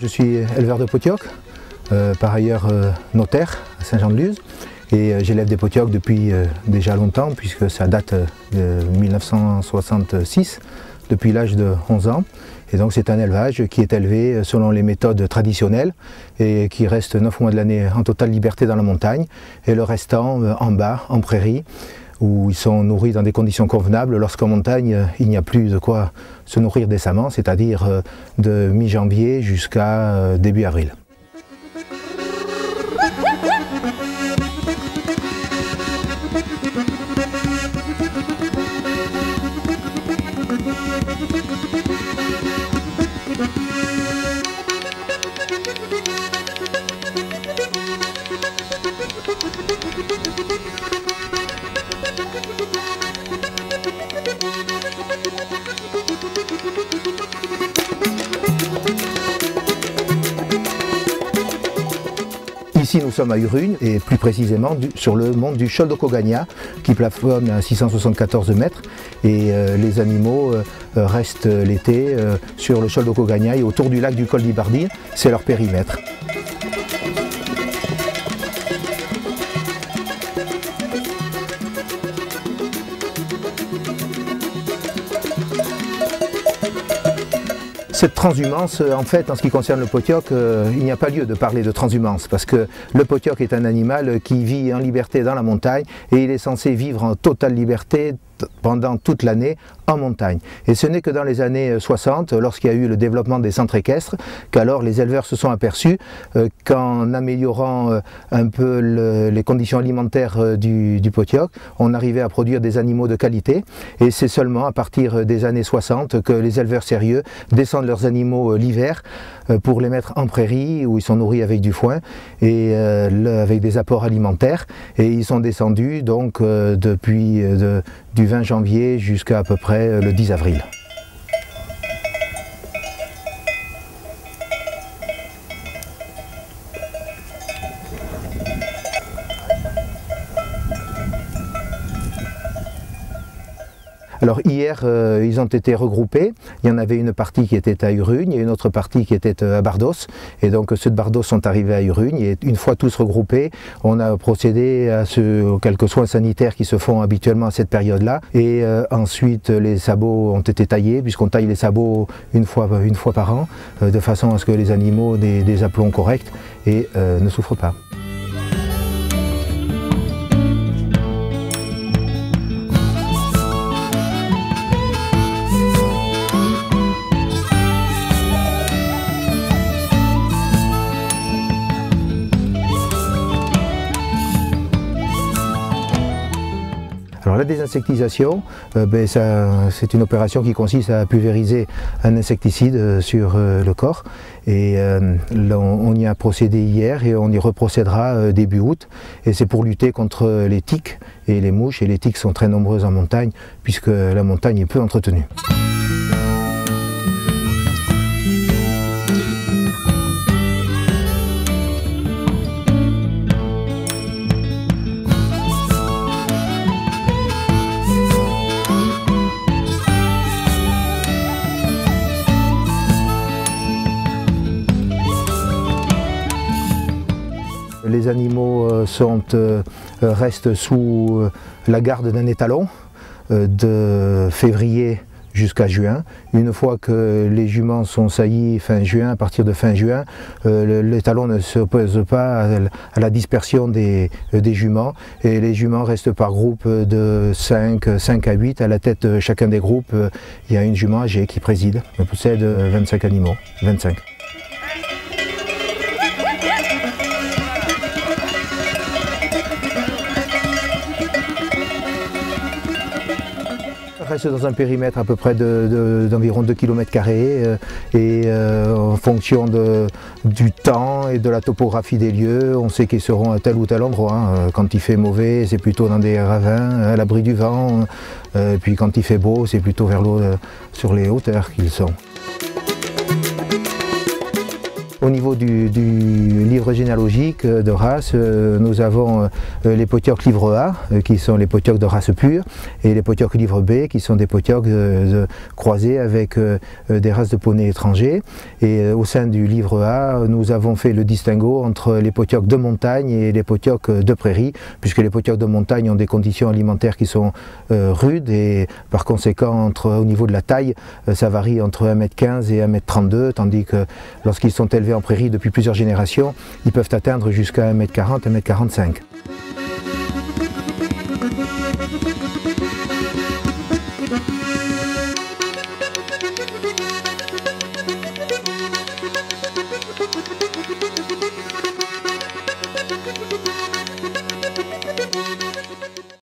Je suis éleveur de potioc, par ailleurs notaire à Saint-Jean-de-Luz, et j'élève des potiocs depuis déjà longtemps puisque ça date de 1966, depuis l'âge de 11 ans. Et donc c'est un élevage qui est élevé selon les méthodes traditionnelles et qui reste 9 mois de l'année en totale liberté dans la montagne et le restant en bas, en prairie, où ils sont nourris dans des conditions convenables lorsqu'en montagne il n'y a plus de quoi se nourrir décemment, c'est-à-dire de mi-janvier jusqu'à début avril. Ici nous sommes à Urugne et plus précisément sur le mont du Choldo-Cogagna qui plafonne à 674 mètres et les animaux restent l'été sur le Choldo-Cogagna et autour du lac du col d'Ibardine, c'est leur périmètre. Cette transhumance, en fait, en ce qui concerne le potioc, il n'y a pas lieu de parler de transhumance parce que le potioc est un animal qui vit en liberté dans la montagne et il est censé vivre en totale liberté pendant toute l'année en montagne. Et ce n'est que dans les années 60, lorsqu'il y a eu le développement des centres équestres, qu'alors les éleveurs se sont aperçus qu'en améliorant un peu les conditions alimentaires du potioc, on arrivait à produire des animaux de qualité. Et c'est seulement à partir des années 60 que les éleveurs sérieux descendent leurs animaux l'hiver pour les mettre en prairie où ils sont nourris avec du foin et avec des apports alimentaires. Et ils sont descendus donc depuis du 20 janvier jusqu'à peu près le 10 avril. Alors hier, ils ont été regroupés. Il y en avait une partie qui était à Urugne et une autre partie qui était à Bardos. Et donc ceux de Bardos sont arrivés à Urugne et une fois tous regroupés, on a procédé à quelques soins sanitaires qui se font habituellement à cette période-là. Et ensuite, les sabots ont été taillés, puisqu'on taille les sabots une fois par an, de façon à ce que les animaux aient des aplombs corrects et ne souffrent pas. Alors la désinsectisation, c'est une opération qui consiste à pulvériser un insecticide sur le corps et on y a procédé hier et on y reprocédera début août et c'est pour lutter contre les tiques et les mouches et les tiques sont très nombreuses en montagne puisque la montagne est peu entretenue. Les animaux restent sous la garde d'un étalon de février jusqu'à juin. Une fois que les juments sont saillies fin juin, à partir de fin juin, l'étalon ne s'oppose pas à la dispersion des juments et les juments restent par groupe de 5 à 8. À la tête de chacun des groupes, il y a une jument âgée qui préside. Elle possède 25 animaux, 25. reste dans un périmètre à peu près d'environ 2 km² et en fonction du temps et de la topographie des lieux, on sait qu'ils seront à tel ou tel endroit. Quand il fait mauvais, c'est plutôt dans des ravins, à l'abri du vent, puis quand il fait beau, c'est plutôt vers l'eau, sur les hauteurs qu'ils sont. Au niveau du livre généalogique de race, nous avons les potiocs livre A, qui sont les potiocs de race pure, et les potiocs livre B, qui sont des potiocs croisés avec des races de poneys étrangers. Et au sein du livre A, nous avons fait le distinguo entre les potiocs de montagne et les potiocs de prairie, puisque les potiocs de montagne ont des conditions alimentaires qui sont rudes, et par conséquent, au niveau de la taille, ça varie entre 1,15 m et 1,32 m, tandis que lorsqu'ils sont élevés en prairie depuis plusieurs générations, ils peuvent atteindre jusqu'à 1,40 m, 1,45 m.